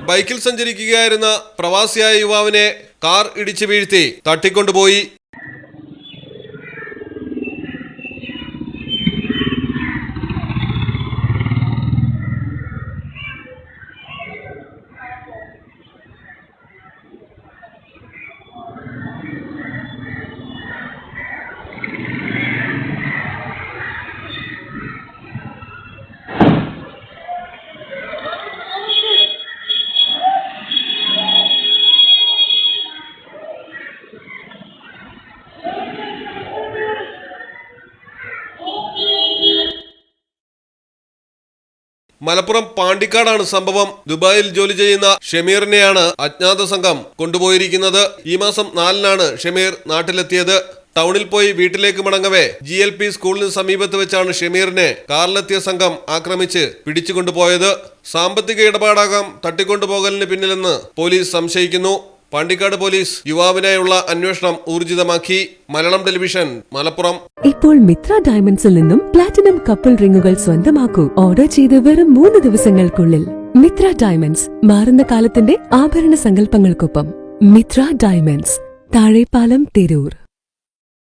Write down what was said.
ബൈക്കിൽ സഞ്ചരിക്കുകയായിരുന്ന പ്രവാസിയായ യുവാവിനെ കാർ ഇടിച്ചു വീഴ്ത്തി തട്ടിക്കൊണ്ടുപോയി. മലപ്പുറം പാണ്ടിക്കാടാണ് സംഭവം. ദുബായിൽ ജോലി ചെയ്യുന്ന ഷമീറിനെയാണ് അജ്ഞാത സംഘം കൊണ്ടുപോയിരിക്കുന്നത്. ഈ മാസം 4-നാണ് ഷമീർ നാട്ടിലെത്തിയത്. ടൗണിൽ പോയി വീട്ടിലേക്ക് മടങ്ങവേ GLP സ്കൂളിന് സമീപത്ത് വെച്ചാണ് ഷമീറിനെ കാറിലെത്തിയ സംഘം ആക്രമിച്ച് പിടിച്ചുകൊണ്ടുപോയത്. സാമ്പത്തിക ഇടപാടാകാം തട്ടിക്കൊണ്ടുപോകലിന് പിന്നിലെന്ന് പോലീസ് സംശയിക്കുന്നു. പാണ്ടിക്കാട് പോലീസ് യുവാവിനായുള്ള അന്വേഷണം ഊർജിതമാക്കി. മലയാളം ടെലിവിഷൻ, മലപ്പുറം. ഇപ്പോൾ മിത്ര ഡയമണ്ട്സിൽ നിന്നും പ്ലാറ്റിനം കപ്പിൾ റിംഗുകൾ സ്വന്തമാക്കൂ. ഓർഡർ ചെയ്ത് വെറും 3 ദിവസങ്ങൾക്കുള്ളിൽ. മിത്ര ഡയമണ്ട്സ്, മാറുന്ന കാലത്തിന്റെ ആഭരണ സങ്കല്പങ്ങൾക്കൊപ്പം. മിത്ര ഡയമണ്ട്സ്, താഴെപ്പാലം, തിരൂർ.